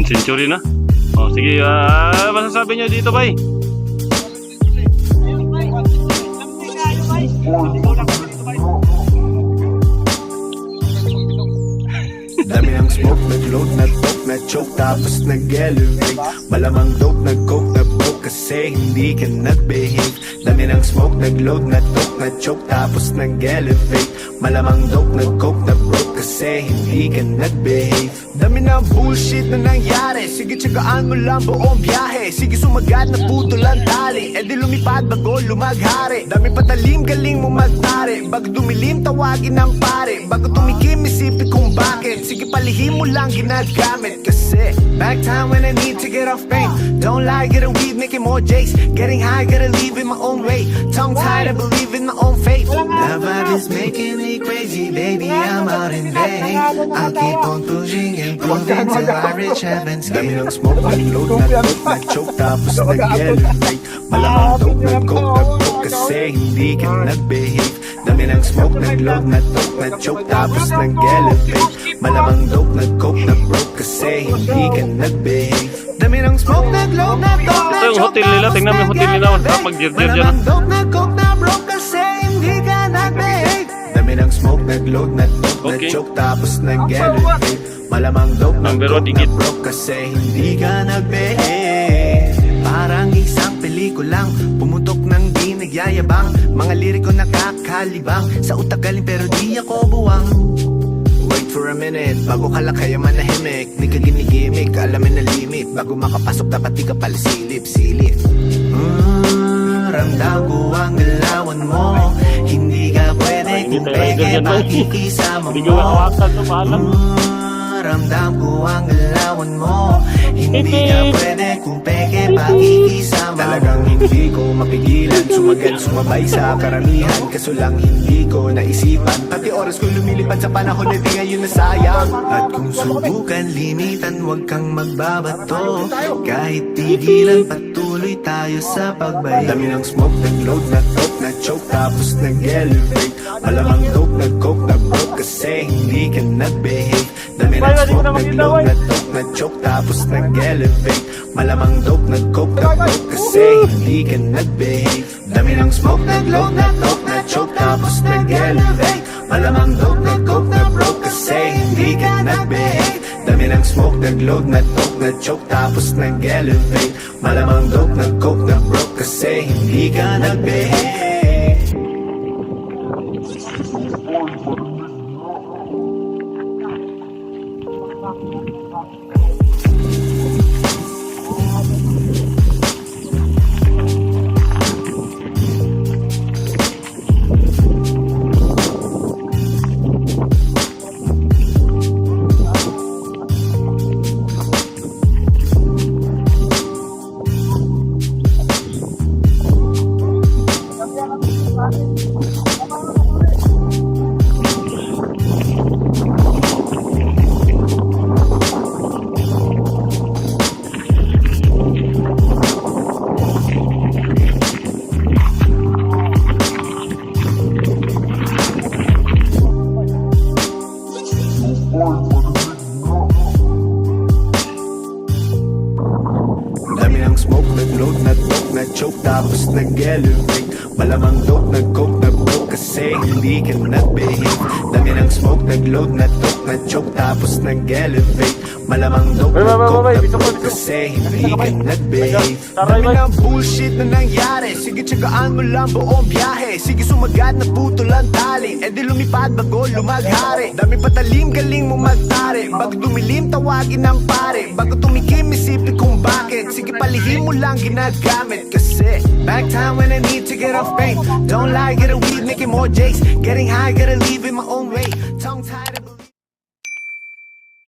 century na. Oh, sige, masasabi nyo dito, bay? Dami ng smoke, nag-load, nag-poke, na-choke, tapos nag-elevate. Malamang dope, nag-coke, na-broke, kasi hindi ka nag-behave. Dami ng smoke, nag-load, nag-toke, na-choke, tapos nag-elevate. Malamang dope, nag-coke, na-broke, kasi hindi ka nag-behave. Dami ng bullshit na nangyari, sige tsagaan mo lang buong biyahe. Sige sumagat na puto lang tali, edi lumipad bago lumaghari. Dami patalim, galing mo magtari, bago dumilim tawagin ng pare. Bago tumikim isipin kung bakit, sige palihim mo lang ginagamit. Kasi back time when I need to get off pain. Don't lie, get a weed, making more jakes. Getting high, gotta leave in my own way. Tongue tied, I believe in my own faith. The vibe is making me crazy, baby, I'm out in vain. I'll keep on pushing and proving till I reach heaven's gate. Dami ng smoke, nag-load, nag-coke, nag-choke, tapos nag-elevate. Malamang dope, nag-coke, nag-broke, kasi hindi ka nag-behave. Dami ng smoke, nag-load, nag-toke, nag-choke, tapos nag-elevate. Malamang dope, nag-coke, nag-broke, kasi hindi ka nag-behave. Dami ng smoke, nag-load, nag-toke, Ito yung hotel nila, tingnan mo yung hotel nila. Kapag-girger dyan. malamang dope, nag-coke, nag-broke, kasi hindi ka nag-behave. Dami ng smoke, nag-load, nag-toke, Okay. nag-choke, tapos nag-elevate. Malamang dope, Number one, nag-coke, digit. nag-broke, kasi hindi ka nag-behave. Parang isang pelikulang pumutok ng di nagyayabang. Mga liriko nakakalibang, sa utak galing pero di ako buwang. Wait for a minute, bago ka lang kaya manahimik. Di ka ginigimik, alamin na limit. Bago makapasok dapat di ka pala silip. Ramdam ko ang galawan mo. Hindi ka pwede kung peke pakikisama Hindi ko mo. hawakan to, paalam. Ramdam ko ang galawan mo. Hindi ka pwede kung peke pakikisama. Talagang hindi ko mapigilan, sumagal, sumabay sa karamihan. Kaso lang hindi ko naisipan, pati oras ko lumilipad sa panahon na di ngayon nasayang. At kung subukan limitan, huwag kang magbabato. Kahit tigilan, patuloy tayo sa pagbayo. Dami ng smoke, nag-load, nag-toke, nag-choke, tapos nag-elevate. Malamang dope, nag-coke, nag-broke, kasi hindi ka nag-behave. Dami ng smoke, nag-load, nag-toke, nag-choke, tapos nag-elevate. Malamang dope, nag-coke, nag-broke, kasi hindi ka nag-behave. Dami ng smoke, nag-load, nag-toke, nag-choke, tapos nag-elevate. Malamang dope, nag-coke, nag-broke, kasi hindi ka nag-behave. Dami ng smoke, nag-load, nag-toke, nag-choke, tapos nag-elevate. Malamang dope, nag-coke, nag-broke, kasi hindi ka nag-behave. Dami ng smoke, nag-load, nag-toke, nag-choke, tapos nag-elevate. Malamang dope, nag-coke, nag-broke, kasi hindi ka nag-behave. Dami ng smoke, nag-load, nag-toke, nag-choke, tapos nag-elevate. Malamang dope, nag-coke, nag-broke, kasi hindi ka nag-behave. Dami ng bullshit na nangyari, sige tsagaan mo lang buong biyahe. Sige sumagat na puto lang tali, edi lumipad bago lumaghari. Dami patalim, galing mo magtari, bago dumilim tawagin ng pare. Bago tumikim isipin kung bakit, sige palihim mo lang ginagamit. Kasi back time when I need to get off pain. Don't lie, get a weed, making more jakes. Getting high, gotta leave in my own way. Tongue tied.